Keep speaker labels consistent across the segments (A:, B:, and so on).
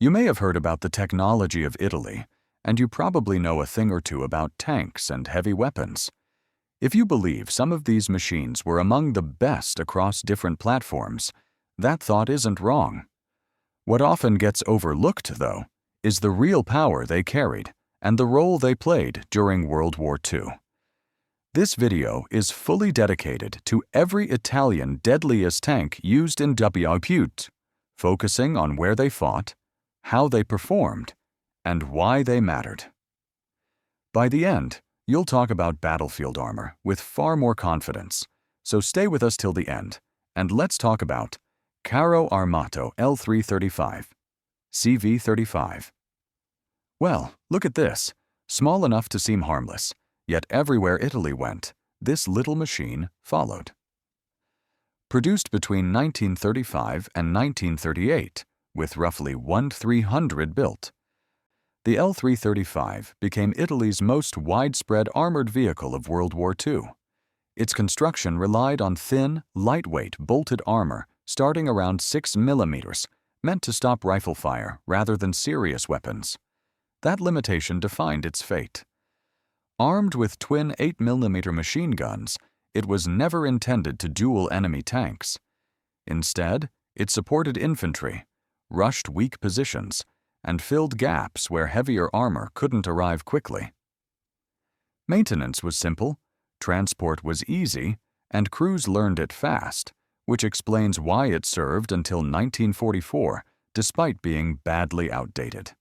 A: You may have heard about the technology of Italy, and you probably know a thing or two about tanks and heavy weapons. If you believe some of these machines were among the best across different platforms, that thought isn't wrong. What often gets overlooked, though, is the real power they carried and the role they played during World War II. This video is fully dedicated to every Italian Deadliest tank used in WWII, focusing on where they fought, how they performed, and why they mattered. By the end, you'll talk about battlefield armor with far more confidence, so stay with us till the end, and let's talk about Carro Armato L335, CV35. Well, look at this. Small enough to seem harmless, yet everywhere Italy went, this little machine followed. Produced between 1935 and 1938, with roughly 1/300 built, the L335 became Italy's most widespread armored vehicle of World War II. Its construction relied on thin, lightweight, bolted armor starting around 6 millimeters, meant to stop rifle fire rather than serious weapons. That limitation defined its fate. Armed with twin 8mm machine guns, it was never intended to duel enemy tanks. Instead, it supported infantry, rushed weak positions, and filled gaps where heavier armor couldn't arrive quickly. Maintenance was simple, transport was easy, and crews learned it fast, which explains why it served until 1944, despite being badly outdated.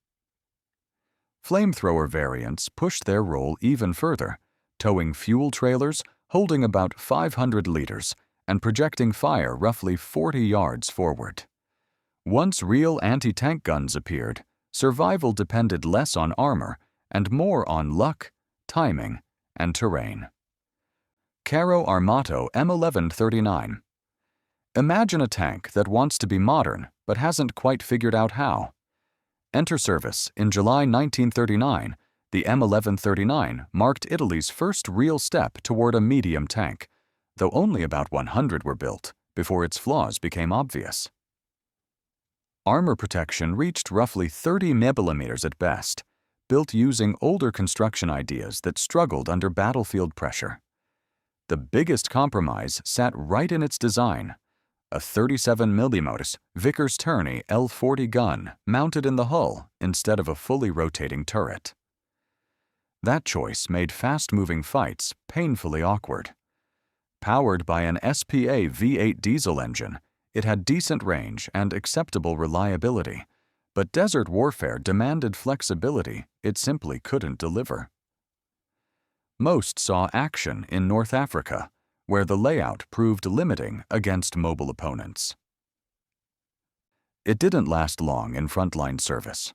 A: Flamethrower variants pushed their role even further, towing fuel trailers, holding about 500 liters, and projecting fire roughly 40 yards forward. Once real anti-tank guns appeared, survival depended less on armor and more on luck, timing, and terrain. Carro Armato M1139. Imagine a tank that wants to be modern but hasn't quite figured out how. Enter service in July 1939. The M1139 marked Italy's first real step toward a medium tank, though only about 100 were built before its flaws became obvious. Armor protection reached roughly 30 millimeters at best, built using older construction ideas that struggled under battlefield pressure. The biggest compromise sat right in its design: a 37mm Vickers-Turney L40 gun mounted in the hull instead of a fully rotating turret. That choice made fast-moving fights painfully awkward. Powered by an SPA V8 diesel engine, it had decent range and acceptable reliability, but desert warfare demanded flexibility it simply couldn't deliver. Most saw action in North Africa, where the layout proved limiting against mobile opponents. It didn't last long in frontline service.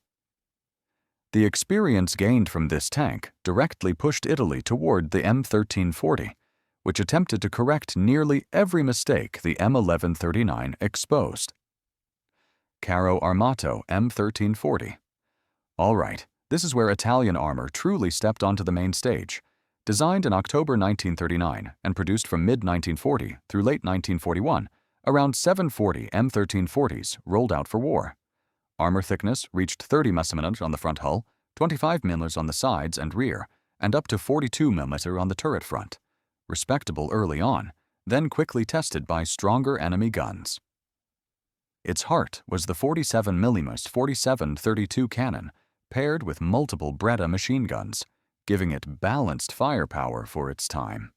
A: The experience gained from this tank directly pushed Italy toward the M1340, which attempted to correct nearly every mistake the M1139 exposed. Carro Armato M1340. All right, this is where Italian armor truly stepped onto the main stage. Designed in October 1939 and produced from mid-1940 through late 1941, around 740 M1340s rolled out for war. Armor thickness reached 30 mm on the front hull, 25 mm on the sides and rear, and up to 42 mm on the turret front. Respectable early on, then quickly tested by stronger enemy guns. Its heart was the 47mm 47-32 cannon, paired with multiple Breda machine guns, giving it balanced firepower for its time.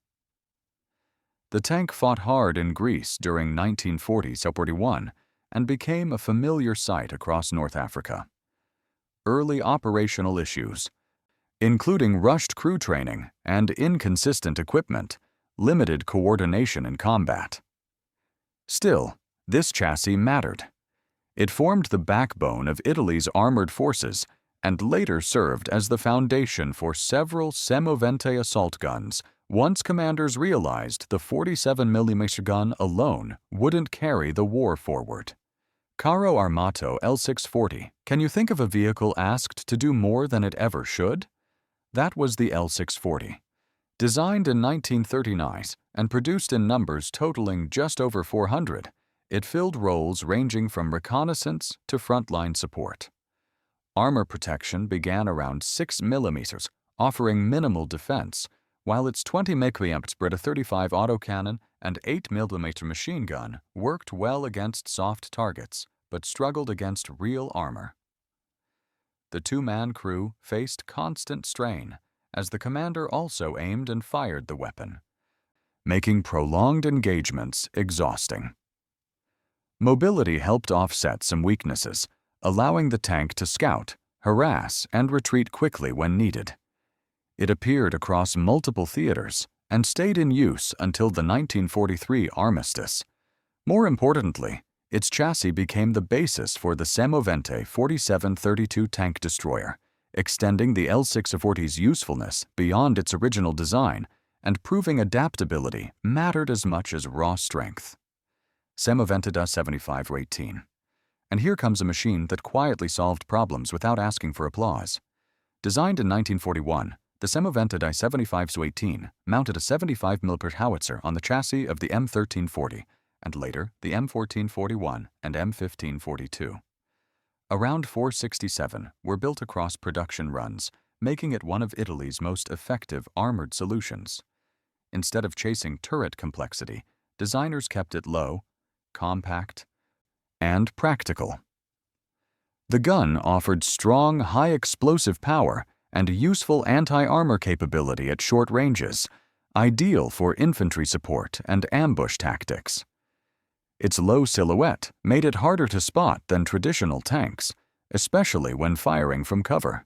A: The tank fought hard in Greece during 1940-41 and became a familiar sight across North Africa. Early operational issues, including rushed crew training and inconsistent equipment, limited coordination in combat. Still, this chassis mattered. It formed the backbone of Italy's armored forces and later served as the foundation for several semovente assault guns once commanders realized the 47mm gun alone wouldn't carry the war forward. Carro Armato L640. Can you think of a vehicle asked to do more than it ever should? That was the L640. Designed in 1939 and produced in numbers totaling just over 400, it filled roles ranging from reconnaissance to frontline support. Armor protection began around 6 millimeters, offering minimal defense, while its 20 mAh Breda 35 autocannon and 8 mm machine gun worked well against soft targets, but struggled against real armor. The two-man crew faced constant strain, as the commander also aimed and fired the weapon, making prolonged engagements exhausting. Mobility helped offset some weaknesses, allowing the tank to scout, harass, and retreat quickly when needed. It appeared across multiple theaters and stayed in use until the 1943 armistice. More importantly, its chassis became the basis for the Semovente 4732 tank destroyer, extending the L-640's usefulness beyond its original design and proving adaptability mattered as much as raw strength. Semovente da 75-18. And here comes a machine that quietly solved problems without asking for applause. Designed in 1941, the Semovente da 75-18 mounted a 75 mm howitzer on the chassis of the M1340, and later the M1441 and M1542. Around 467 were built across production runs, making it one of Italy's most effective armored solutions. Instead of chasing turret complexity, designers kept it low, compact, and practical. The gun offered strong, high-explosive power and useful anti-armor capability at short ranges, ideal for infantry support and ambush tactics. Its low silhouette made it harder to spot than traditional tanks, especially when firing from cover.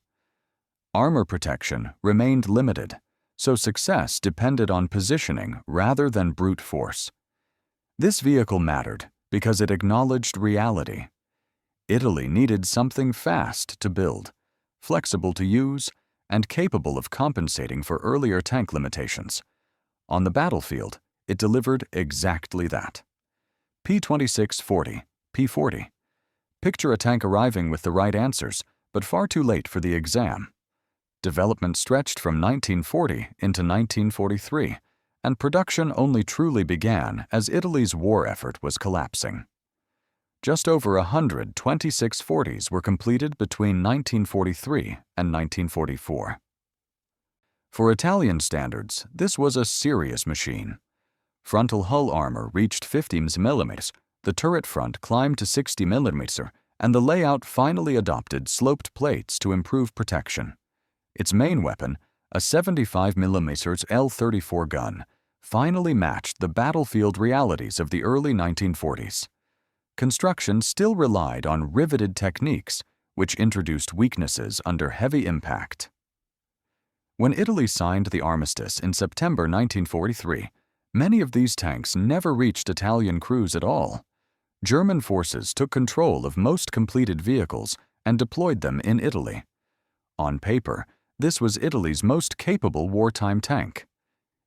A: Armor protection remained limited, so success depended on positioning rather than brute force. This vehicle mattered because it acknowledged reality. Italy needed something fast to build, flexible to use, and capable of compensating for earlier tank limitations. On the battlefield, it delivered exactly that. P-2640, P-40. Picture a tank arriving with the right answers, but far too late for the exam. Development stretched from 1940 into 1943, and production only truly began as Italy's war effort was collapsing. Just over 100 2640s were completed between 1943 and 1944. For Italian standards, this was a serious machine. Frontal hull armor reached 50 mm, the turret front climbed to 60 mm, and the layout finally adopted sloped plates to improve protection. Its main weapon, a 75 mm L-34 gun, finally matched the battlefield realities of the early 1940s. Construction still relied on riveted techniques, which introduced weaknesses under heavy impact. When Italy signed the armistice in September 1943, many of these tanks never reached Italian crews at all. German forces took control of most completed vehicles and deployed them in Italy. On paper, this was Italy's most capable wartime tank.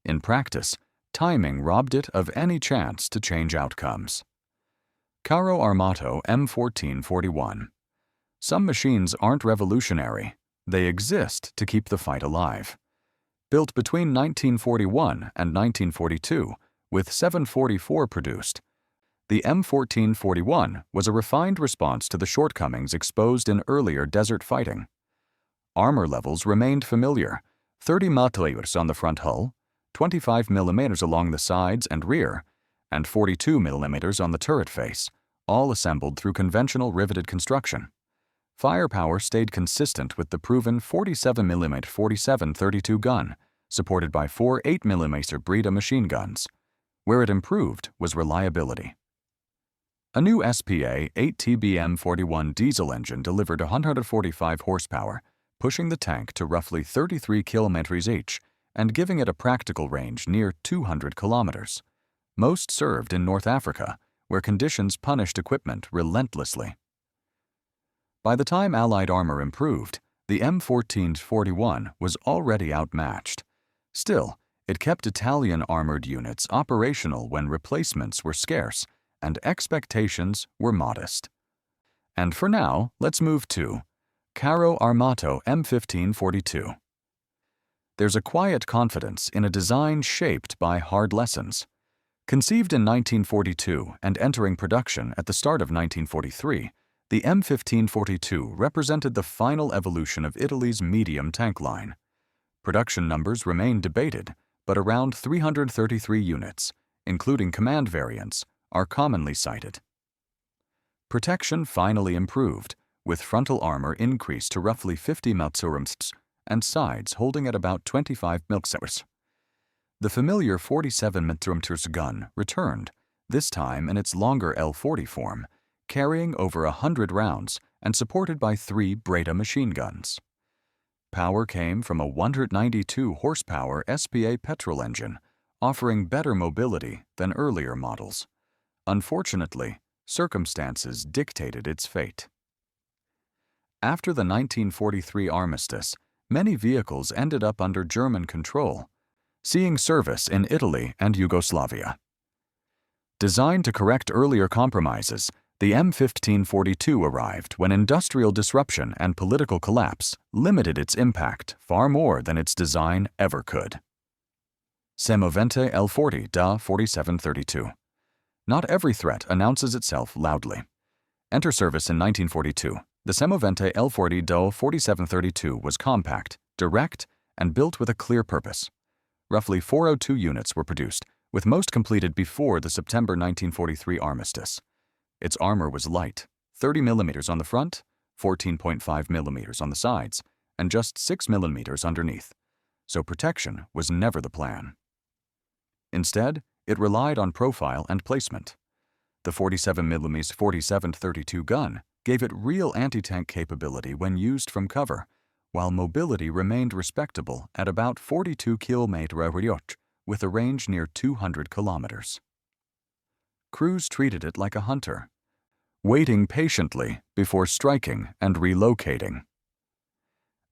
A: In practice, timing robbed it of any chance to change outcomes. Carro Armato M1441. Some machines aren't revolutionary. They exist to keep the fight alive. Built between 1941 and 1942, with 744 produced, the M1441 was a refined response to the shortcomings exposed in earlier desert fighting. Armor levels remained familiar: 30 mm on the front hull, 25 mm along the sides and rear, and 42 mm on the turret face, all assembled through conventional riveted construction. Firepower stayed consistent with the proven 47 mm 47-32 gun, supported by 4 8 mm Breda machine guns. Where it improved was reliability. A new SPA 8TBM-41 diesel engine delivered 145 horsepower, pushing the tank to roughly 33 kilometers each and giving it a practical range near 200 kilometers. Most served in North Africa, where conditions punished equipment relentlessly. By the time Allied armor improved, the M1441 was already outmatched. Still, it kept Italian armored units operational when replacements were scarce and expectations were modest. And for now, let's move to Carro Armato M1542. There's a quiet confidence in a design shaped by hard lessons. Conceived in 1942 and entering production at the start of 1943, The M1542 represented the final evolution of Italy's medium tank line. Production numbers remain debated, but around 333 units, including command variants, are commonly cited. Protection finally improved, with frontal armor increased to roughly 50 mm and sides holding at about 25 mm. The familiar 47 mm gun returned, this time in its longer L40 form, carrying over 100 rounds and supported by 3 Breda machine guns. Power came from a 192 horsepower SPA petrol engine, offering better mobility than earlier models. Unfortunately, circumstances dictated its fate. After the 1943 armistice, many vehicles ended up under German control, seeing service in Italy and Yugoslavia. Designed to correct earlier compromises, the M1542 arrived when industrial disruption and political collapse limited its impact far more than its design ever could. Semovente L40 da 4732. Not every threat announces itself loudly. Enter service in 1942. The Semovente L40 da 4732 was compact, direct, and built with a clear purpose. Roughly 402 units were produced, with most completed before the September 1943 armistice. Its armor was light, 30 mm on the front, 14.5 mm on the sides, and just 6 mm underneath, so protection was never the plan. Instead, it relied on profile and placement. The 47 mm 4732 gun gave it real anti-tank capability when used from cover, while mobility remained respectable at about 42 km with a range near 200 kilometers. Crews treated it like a hunter, waiting patiently before striking and relocating.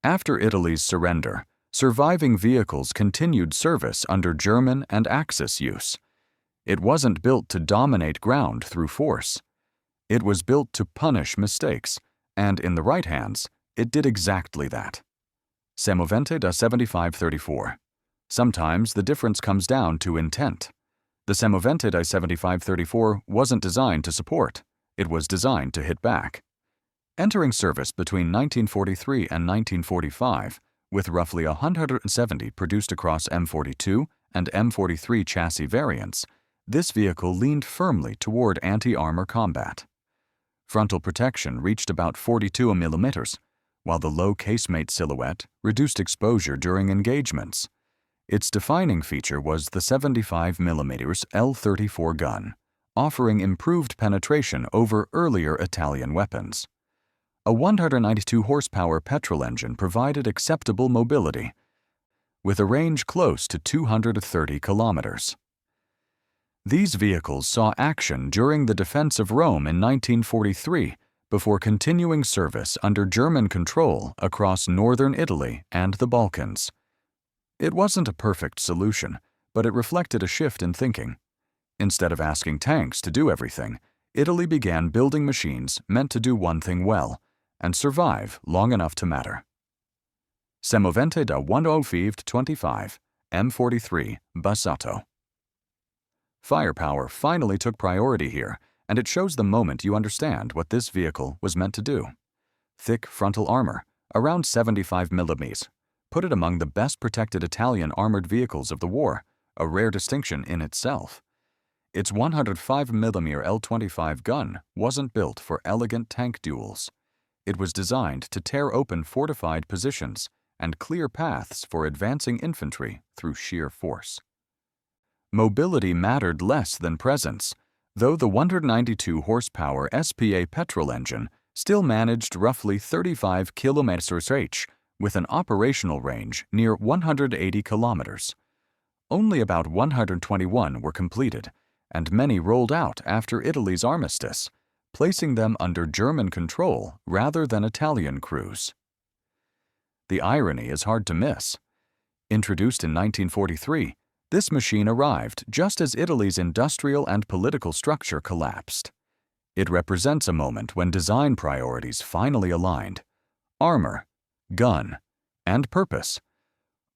A: After Italy's surrender, surviving vehicles continued service under German and Axis use. It wasn't built to dominate ground through force. It was built to punish mistakes, and in the right hands, it did exactly that. Semovente da 7534. Sometimes the difference comes down to intent. The Semovente da 7534 wasn't designed to support. It was designed to hit back. Entering service between 1943 and 1945, with roughly 170 produced across M42 and M43 chassis variants, this vehicle leaned firmly toward anti-armor combat. Frontal protection reached about 42 mm, while the low casemate silhouette reduced exposure during engagements. Its defining feature was the 75 mm L34 gun, offering improved penetration over earlier Italian weapons. A 192 horsepower petrol engine provided acceptable mobility, with a range close to 230 kilometers. These vehicles saw action during the defense of Rome in 1943 before continuing service under German control across northern Italy and the Balkans. It wasn't a perfect solution, but it reflected a shift in thinking. Instead of asking tanks to do everything, Italy began building machines meant to do one thing well and survive long enough to matter. Semovente da 10525, M43, Bassato. Firepower finally took priority here, and it shows the moment you understand what this vehicle was meant to do. Thick frontal armor, around 75 mm, put it among the best protected Italian armored vehicles of the war, a rare distinction in itself. Its 105 mm L25 gun wasn't built for elegant tank duels. It was designed to tear open fortified positions and clear paths for advancing infantry through sheer force. Mobility mattered less than presence, though the 192 horsepower SPA petrol engine still managed roughly 35 km/h with an operational range near 180 kilometers. Only about 121 were completed, and many rolled out after Italy's armistice, placing them under German control rather than Italian crews. The irony is hard to miss. Introduced in 1943, this machine arrived just as Italy's industrial and political structure collapsed. It represents a moment when design priorities finally aligned: armor, gun, and purpose,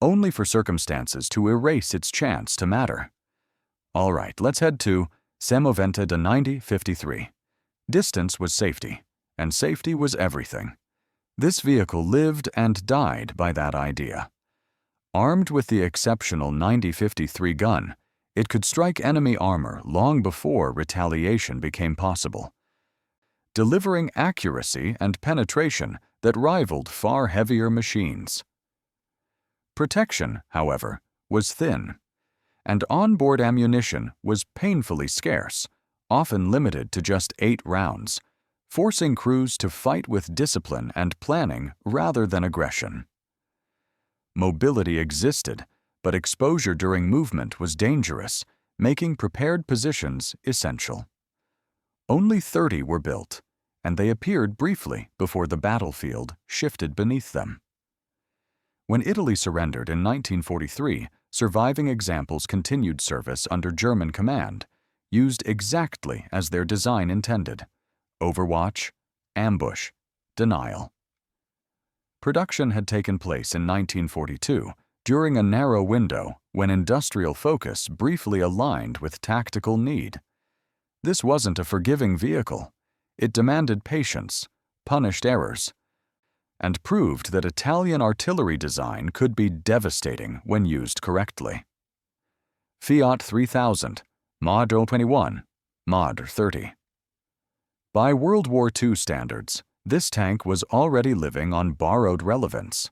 A: only for circumstances to erase its chance to matter. All right, let's head to Semovente da 9053. Distance was safety, and safety was everything. This vehicle lived and died by that idea. Armed with the exceptional 90-53 gun, it could strike enemy armor long before retaliation became possible, delivering accuracy and penetration that rivaled far heavier machines. Protection, however, was thin, and onboard ammunition was painfully scarce, often limited to just 8 rounds, forcing crews to fight with discipline and planning rather than aggression. Mobility existed, but exposure during movement was dangerous, making prepared positions essential. Only 30 were built, and they appeared briefly before the battlefield shifted beneath them. When Italy surrendered in 1943, surviving examples continued service under German command, used exactly as their design intended: overwatch, ambush, denial. Production had taken place in 1942, during a narrow window when industrial focus briefly aligned with tactical need. This wasn't a forgiving vehicle. It demanded patience, punished errors, and proved that Italian artillery design could be devastating when used correctly. Fiat 3000, Mod 21, Mod 30. By World War II standards, this tank was already living on borrowed relevance.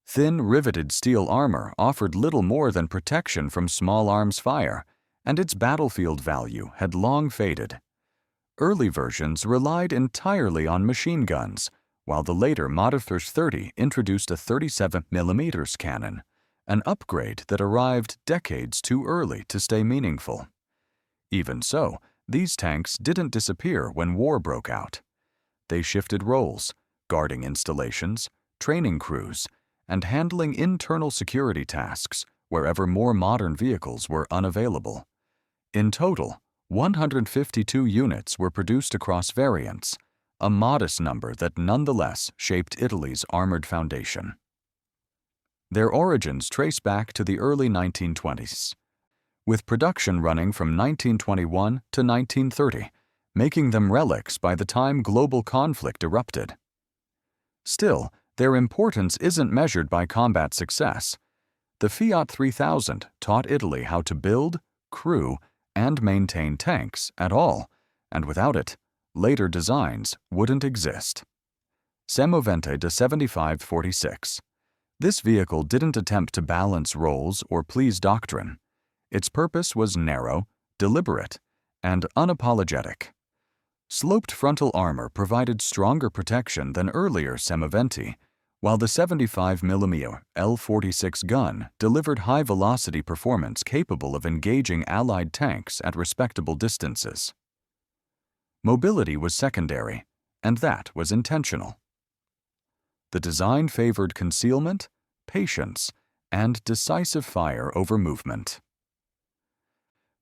A: Thin, riveted steel armor offered little more than protection from small arms fire, and its battlefield value had long faded. Early versions relied entirely on machine guns, while the later Modifers 30 introduced a 37mm cannon, an upgrade that arrived decades too early to stay meaningful. Even so, these tanks didn't disappear when war broke out. They shifted roles, guarding installations, training crews, and handling internal security tasks wherever more modern vehicles were unavailable. In total, 152 units were produced across variants, a modest number that nonetheless shaped Italy's armored foundation. Their origins trace back to the early 1920s, with production running from 1921 to 1930, making them relics by the time global conflict erupted. Still, their importance isn't measured by combat success. The Fiat 3000 taught Italy how to build, crew, and maintain tanks at all, and without it, later designs wouldn't exist. Semovente da 7546. This vehicle didn't attempt to balance roles or please doctrine. Its purpose was narrow, deliberate, and unapologetic. Sloped frontal armor provided stronger protection than earlier Semoventi, while the 75mm L-46 gun delivered high-velocity performance capable of engaging Allied tanks at respectable distances. Mobility was secondary, and that was intentional. The design favored concealment, patience, and decisive fire over movement.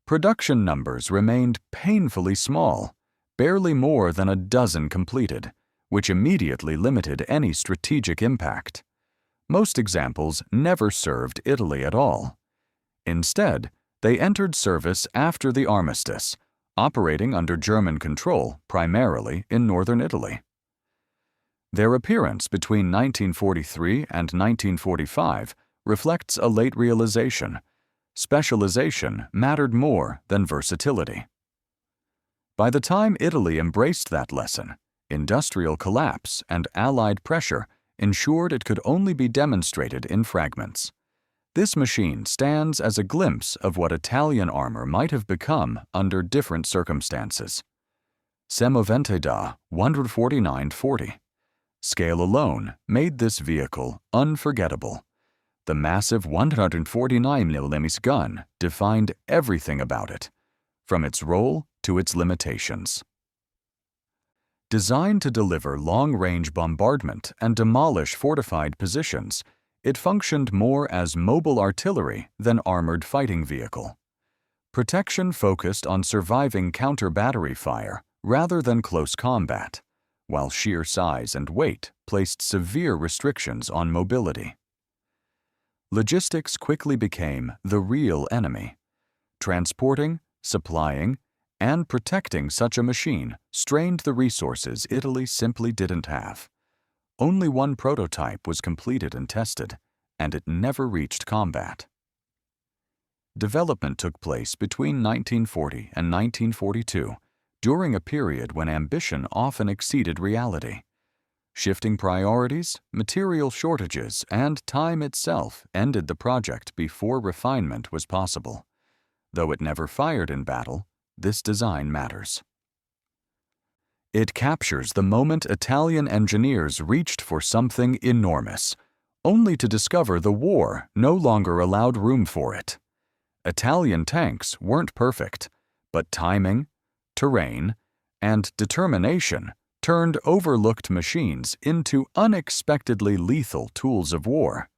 A: Production numbers remained painfully small, barely more than a dozen completed, which immediately limited any strategic impact. Most examples never served Italy at all. Instead, they entered service after the armistice, operating under German control primarily in northern Italy. Their appearance between 1943 and 1945 reflects a late realization: specialization mattered more than versatility. By the time Italy embraced that lesson, industrial collapse and Allied pressure ensured it could only be demonstrated in fragments. This machine stands as a glimpse of what Italian armor might have become under different circumstances. Semovente da 149-40. Scale alone made this vehicle unforgettable. The massive 149mm gun defined everything about it, from its role to its limitations. Designed to deliver long-range bombardment and demolish fortified positions, it functioned more as mobile artillery than armored fighting vehicle. Protection focused on surviving counter-battery fire rather than close combat, while sheer size and weight placed severe restrictions on mobility. Logistics quickly became the real enemy. Transporting, supplying, and protecting such a machine strained the resources Italy simply didn't have. Only one prototype was completed and tested, and it never reached combat. Development took place between 1940 and 1942, during a period when ambition often exceeded reality. Shifting priorities, material shortages, and time itself ended the project before refinement was possible. Though it never fired in battle, this design matters. It captures the moment Italian engineers reached for something enormous, only to discover the war no longer allowed room for it. Italian tanks weren't perfect, but timing, terrain, and determination turned overlooked machines into unexpectedly lethal tools of war.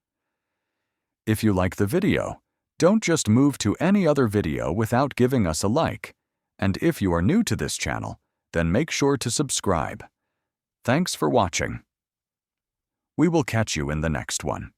A: If you like the video, don't just move to any other video without giving us a like. And if you are new to this channel, then make sure to subscribe. Thanks for watching. We will catch you in the next one.